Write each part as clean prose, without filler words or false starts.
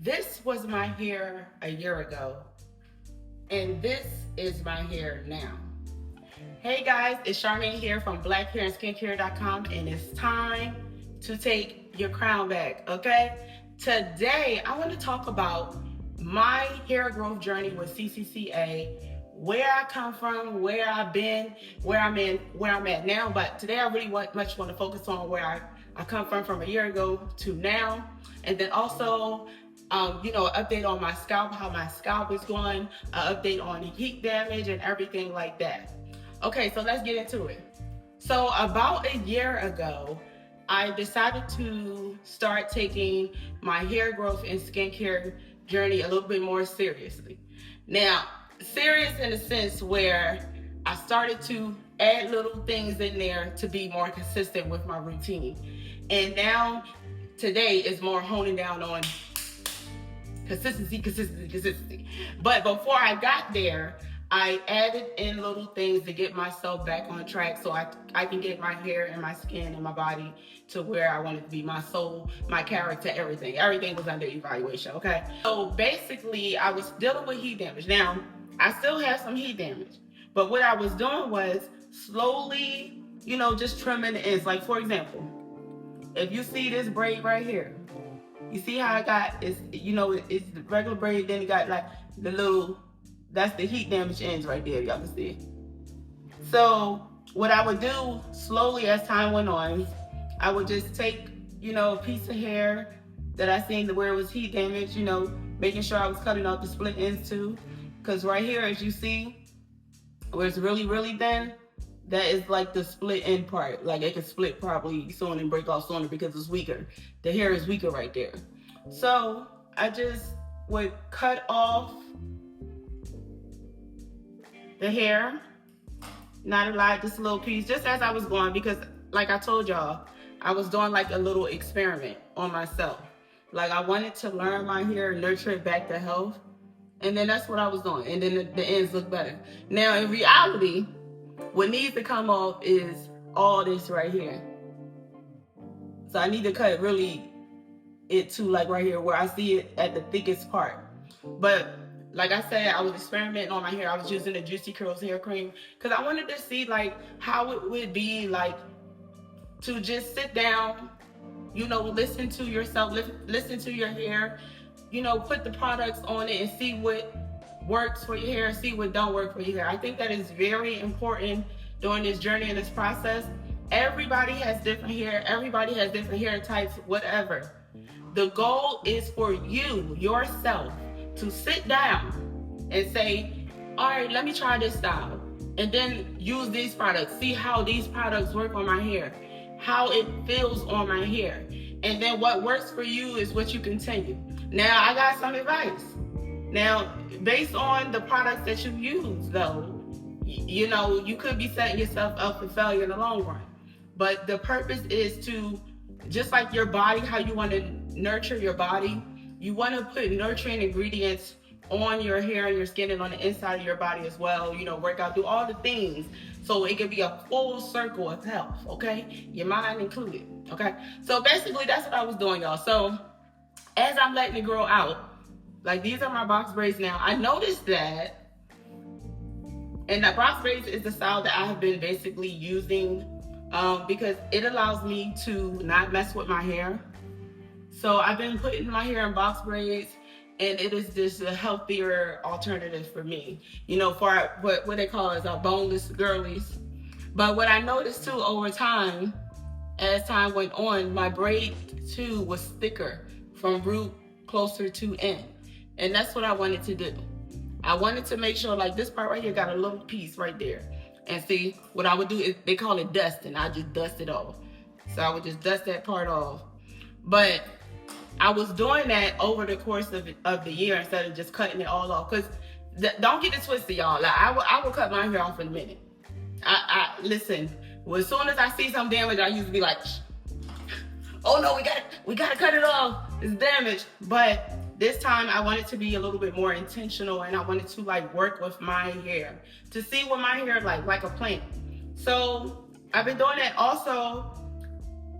This was my hair a year ago, and this is my hair now. Hey guys, it's Charmaine here from blackhairandskincare.com, and it's time to take your crown back, okay? Today, I want to talk about my hair growth journey with CCCA, where I come from, where I've been, where I'm at now. But today, I really want to focus on where I come from a year ago to now, and then also update on my scalp, how my scalp is going, update on heat damage and everything like that. Okay, so let's get into it. So about a year ago, I decided to start taking my hair growth and skincare journey a little bit more seriously. Now, serious in the sense where I started to add little things in there to be more consistent with my routine. And now, today is more honing down on consistency. But before I got there, I added in little things to get myself back on track so I can get my hair and my skin and my body to where I want it to be, my soul, my character, everything. Everything was under evaluation, okay? So basically, I was dealing with heat damage. Now, I still have some heat damage, but what I was doing was slowly, just trimming the ends. Like, for example, if you see this braid right here, you see how I got, it's the regular braid, then it got like the little, that's the heat damage ends right there, y'all can see. So what I would do slowly as time went on, I would just take, a piece of hair that I seen where it was heat damage, making sure I was cutting off the split ends too. Because right here, as you see, where it's really, really thin, that is like the split end part. Like it can split probably sooner and break off sooner because it's weaker. The hair is weaker right there. So I just would cut off the hair, not a lot, just a little piece, just as I was going, because like I told y'all, I was doing like a little experiment on myself. Like I wanted to learn my hair, nurture it back to health. And then that's what I was doing. And then the ends look better. Now in reality, what needs to come off is all this right here. So I need to cut really it to like right here where I see it at the thickest part. But like I said, I was experimenting on my hair. I was using the Juicy Curls hair cream because I wanted to see like how it would be like to just sit down, listen to yourself, listen to your hair, put the products on it and see what works for your hair, see what don't work for your hair. I think that is very important during this journey and this process. Everybody has different hair, everybody has different hair types, whatever. The goal is for you, yourself, to sit down and say, all right, let me try this style. And then use these products, see how these products work on my hair, how it feels on my hair. And then what works for you is what you continue. Now, I got some advice. Now, based on the products that you use, though, you could be setting yourself up for failure in the long run. But the purpose is to, just like your body, how you want to nurture your body, you want to put nurturing ingredients on your hair and your skin and on the inside of your body as well. Work out, do all the things so it can be a full circle of health, okay? Your mind included, okay? So basically, that's what I was doing, y'all. So as I'm letting it grow out, like these are my box braids now. I noticed that, and that box braids is the style that I have been basically using because it allows me to not mess with my hair. So I've been putting my hair in box braids, and it is just a healthier alternative for me. For what they call as our boneless girlies. But what I noticed too over time, as time went on, my braid too was thicker from root closer to end. And that's what I wanted to do. I wanted to make sure like this part right here got a little piece right there. And see, what I would do is, they call it dusting. I just dust it off. So I would just dust that part off. But I was doing that over the course of the year instead of just cutting it all off. Because don't get it twisted, y'all. Like I will cut my hair off in a minute. I listen, well, as soon as I see some damage, I used to be like, oh no, we gotta cut it off. It's damaged. But this time I wanted to be a little bit more intentional, and I wanted to like work with my hair to see what my hair like a plant. So I've been doing that. Also,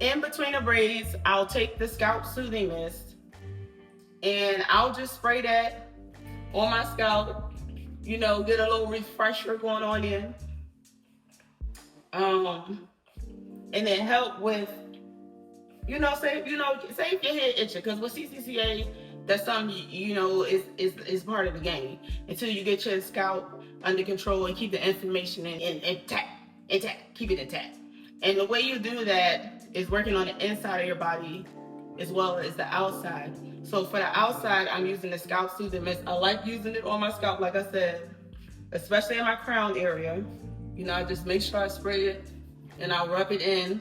in between the braids, I'll take the scalp soothing mist And I'll just spray that on my scalp, you know, get a little refresher going on in. And then help with, you know, say if your head itching, because with CCCA, that's something you know is part of the game until you get your scalp under control and keep the inflammation intact, keep it intact. And the way you do that is working on the inside of your body as well as the outside. So for the outside, I'm using the scalp soothing mist. I like using it on my scalp, like I said, especially in my crown area. You know, I just make sure I spray it and I rub it in.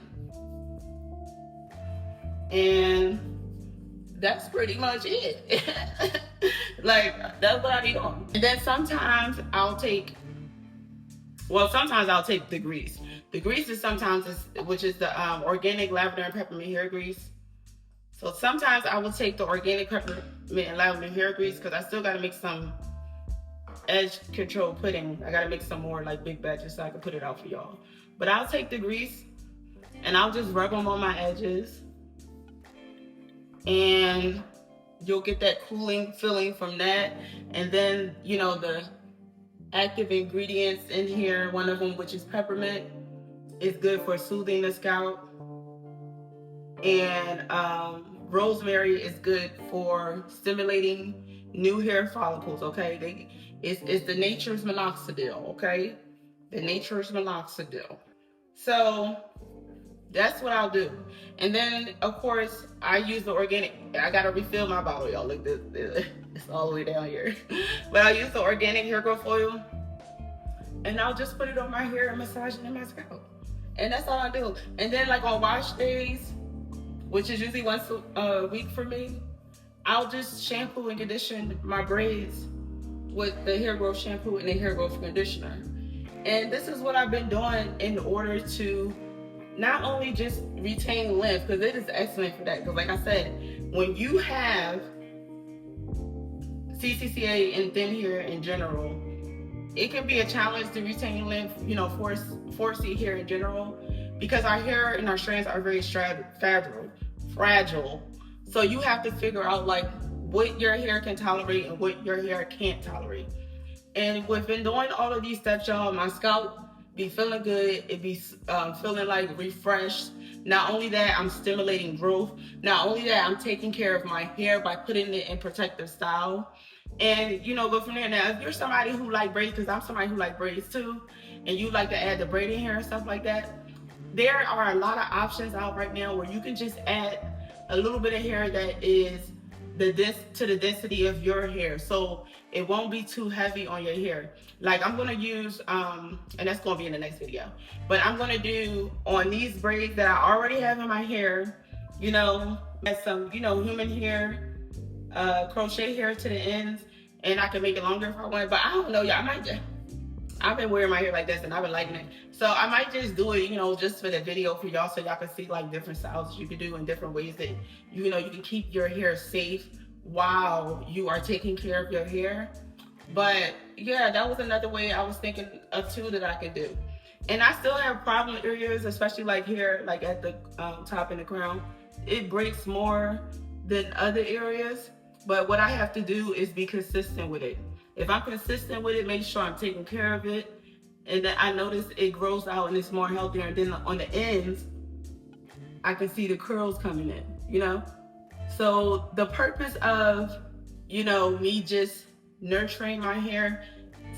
And that's pretty much it. Like, that's what I be doing. And then sometimes I'll take the grease. The grease is which is the organic lavender and peppermint hair grease. So sometimes I will take the organic peppermint and lavender hair grease because I still got to make some edge control pudding. I got to make some more like big batches so I can put it out for y'all. But I'll take the grease and I'll just rub them on my edges. And you'll get that cooling feeling from that. And then, you know, the active ingredients in here, one of them, which is peppermint, is good for soothing the scalp. And rosemary is good for stimulating new hair follicles, okay? It's the nature's minoxidil, okay? The nature's minoxidil. So that's what I'll do. And then, of course, I use the organic. I got to refill my bottle, y'all. Look, it's all the way down here. But I use the organic hair growth oil. And I'll just put it on my hair and massage it in my scalp. And that's all I do. And then, like, on wash days, which is usually once a week for me, I'll just shampoo and condition my braids with the hair growth shampoo and the hair growth conditioner. And this is what I've been doing in order to not only just retain length, because it is excellent for that. Because like I said, when you have CCCA and thin hair in general, it can be a challenge to retain length, you know, for 4C hair in general, because our hair and our strands are very fragile. So you have to figure out like what your hair can tolerate and what your hair can't tolerate. And within doing all of these steps, y'all, my scalp be feeling good. It be feeling like refreshed. Not only that, I'm stimulating growth. Not only that, I'm taking care of my hair by putting it in protective style. And, you know, go from there. Now, if you're somebody who like braids, because I'm somebody who like braids too, and you like to add the braiding hair and stuff like that, there are a lot of options out right now where you can just add a little bit of hair that is to the density of your hair, so it won't be too heavy on your hair. Like I'm gonna use, and that's gonna be in the next video, but I'm gonna do on these braids that I already have in my hair, you know, add some, you know, human hair, crochet hair to the ends, and I can make it longer if I want. But I don't know, y'all. I've been wearing my hair like this and I've been liking it. So I might just do it, you know, just for the video for y'all, so y'all can see like different styles you can do and different ways that, you know, you can keep your hair safe while you are taking care of your hair. But yeah, that was another way I was thinking of too that I could do. And I still have problem areas, especially like here, like at the top and the crown. It breaks more than other areas. But what I have to do is be consistent with it. If I'm consistent with it, make sure I'm taking care of it, and then I notice it grows out and it's more healthier. And then on the ends, I can see the curls coming in, you know? So the purpose of, you know, me just nurturing my hair,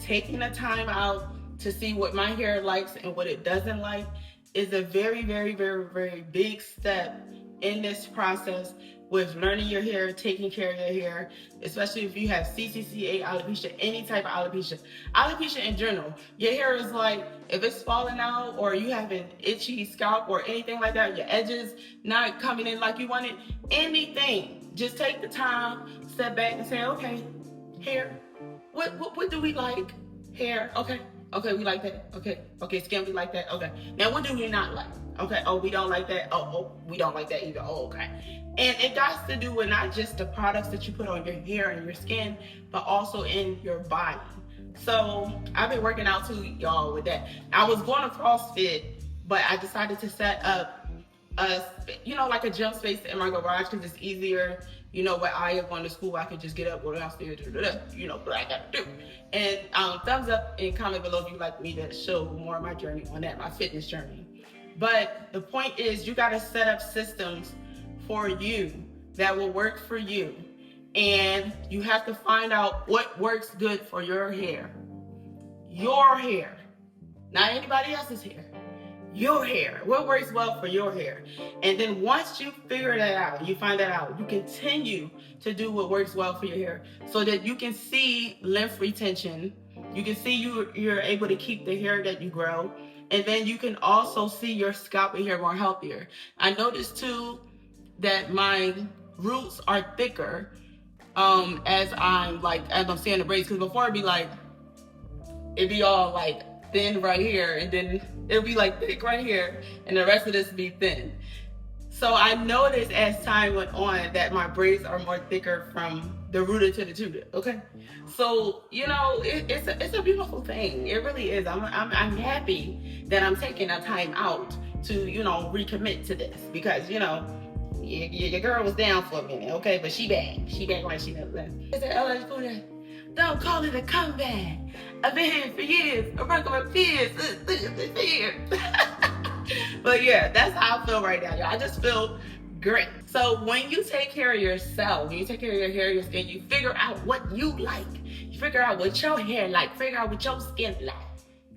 taking the time out to see what my hair likes and what it doesn't like, is a very, very, very, very big step in this process with learning your hair, taking care of your hair, especially if you have CCCA, alopecia, any type of alopecia. Alopecia in general, your hair is like, if it's falling out or you have an itchy scalp or anything like that, your edges not coming in like you want it, anything, just take the time, step back and say, okay, hair, what do we like? Hair, okay, we like that, okay, skin, we like that, okay. Now what do we not like? Okay, oh, we don't like that, oh, we don't like that either, oh, okay. And it got to do with not just the products that you put on your hair and your skin, but also in your body. So I've been working out too, y'all, with that. I was going to CrossFit, but I decided to set up a, you know, like a gym space in my garage because it's easier you know, with Aya going to school, I could just get up, go downstairs, you know, what I gotta do. And thumbs up and comment below if you'd like me to show more of my journey on that, my fitness journey. But the point is, you gotta set up systems for you that will work for you. And you have to find out what works good for your hair. Your hair. Not anybody else's hair. Your hair. What works well for your hair. And then once you figure that out, you find that out, you continue to do what works well for your hair so that you can see lymph retention. You can see you're able to keep the hair that you grow. And then you can also see your scalp and hair more healthier. I noticed too that my roots are thicker as I'm seeing the braids. Because before it'd be all like thin right here, and then it'll be like thick right here, and the rest of this be thin. So I noticed as time went on that my braids are more thicker from the rooter to the tutor. Okay, so you know it's a beautiful thing. It really is. I'm happy that I'm taking a time out to, you know, recommit to this, because you know your girl was down for a minute, okay, but she back like she never left. I said, don't call it a comeback. I've been here for years. I'm working with peers for years. But yeah, that's how I feel right now, y'all. I just feel great. So when you take care of yourself, when you take care of your hair, your skin, you figure out what you like. You figure out what your hair like. Figure out what your skin like.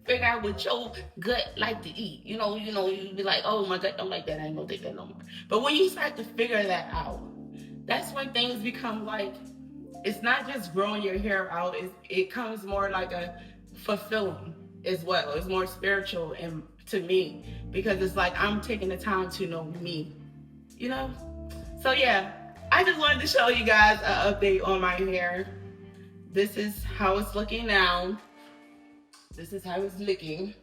Figure out what your gut like to eat. You know, you be like, oh, my gut don't like that. I ain't gonna take that no more. But when you start to figure that out, that's when things become like, it's not just growing your hair out. It comes more like a fulfilling as well. It's more spiritual and to me, because it's like I'm taking the time to know me, you know? So yeah, I just wanted to show you guys an update on my hair. This is how it's looking now. This is how it's looking.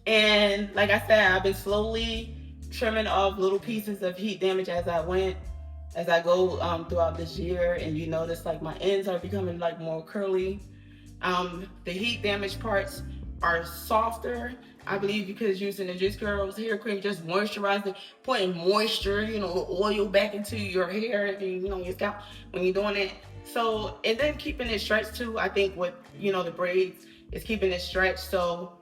And like I said, I've been slowly trimming off little pieces of heat damage as I go throughout this year. And you notice like my ends are becoming like more curly. The heat damage parts are softer, I believe, because using the Juice Girls hair cream, just moisturizing, putting moisture, you know, oil back into your hair, and you know, your scalp when you're doing it. So, and then keeping it stretched too. I think with, you know, the braids is keeping it stretched. So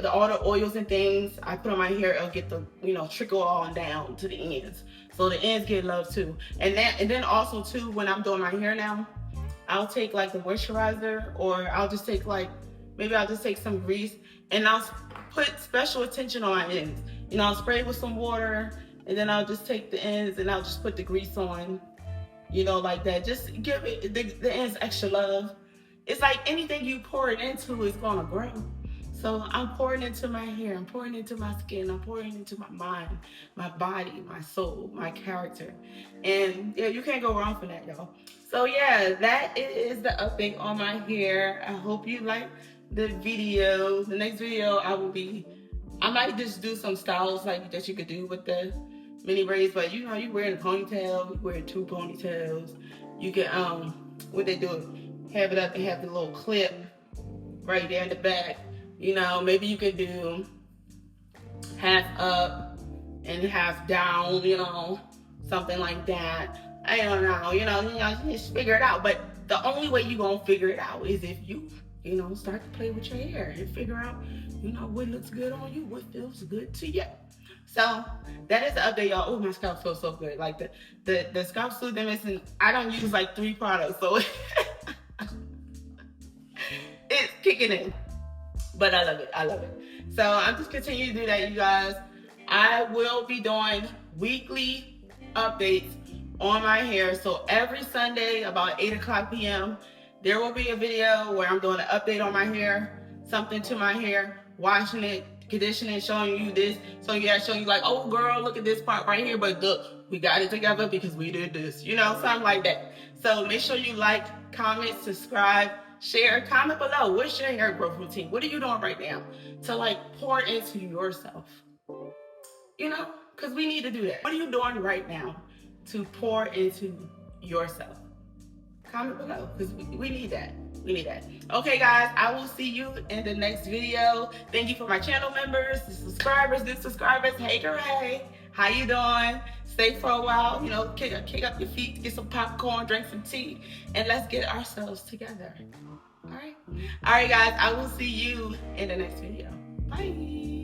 all the oils and things I put on my hair, it'll get the, you know, trickle on down to the ends. So the ends get love too. And then also too, when I'm doing my hair now, I'll take like the moisturizer, or I'll just take some grease, and I'll put special attention on my ends. You know, I'll spray with some water, and then I'll just take the ends and I'll just put the grease on, you know, like that. Just give it the ends extra love. It's like anything you pour it into is gonna grow. So I'm pouring into my hair, I'm pouring into my skin, I'm pouring into my mind, my body, my soul, my character. And yeah, you can't go wrong for that, y'all. So yeah, that is the update on my hair. I hope you like the video. The next video I might just do some styles like that you could do with the mini braids, but you know, you wearing a ponytail, you wear 2 ponytails. You can, what they do, have it up and have the little clip right there in the back. You know, maybe you could do half up and half down, you know, something like that. I don't know, you know, just figure it out. But the only way you're gonna figure it out is if you know, start to play with your hair and figure out, you know, what looks good on you, what feels good to you. So that is the update, y'all. Oh, my scalp feels so good. Like the scalp soothing mist, I don't use like 3 products, so it's kicking in. But I love it. So I'm just continuing to do that, you guys. I will be doing weekly updates on my hair. So every Sunday about 8:00 p.m. there will be a video where I'm doing an update on my hair, something to my hair, washing it, conditioning, showing you this. So yeah, showing you like, oh girl, look at this part right here, but look, we got it together because we did this, you know, something like that. So make sure you like, comment, subscribe, share, comment below. What's your hair growth routine? What are you doing right now to like pour into yourself? You know, because we need to do that. What are you doing right now to pour into yourself? Comment below, because we need that. We need that. Okay, guys, I will see you in the next video. Thank you for my channel members, the subscribers, new subscribers. Hey, girl, hey. How you doing? Stay for a while, you know, kick up your feet, get some popcorn, drink some tea, and let's get ourselves together. All right? All right, guys, I will see you in the next video. Bye.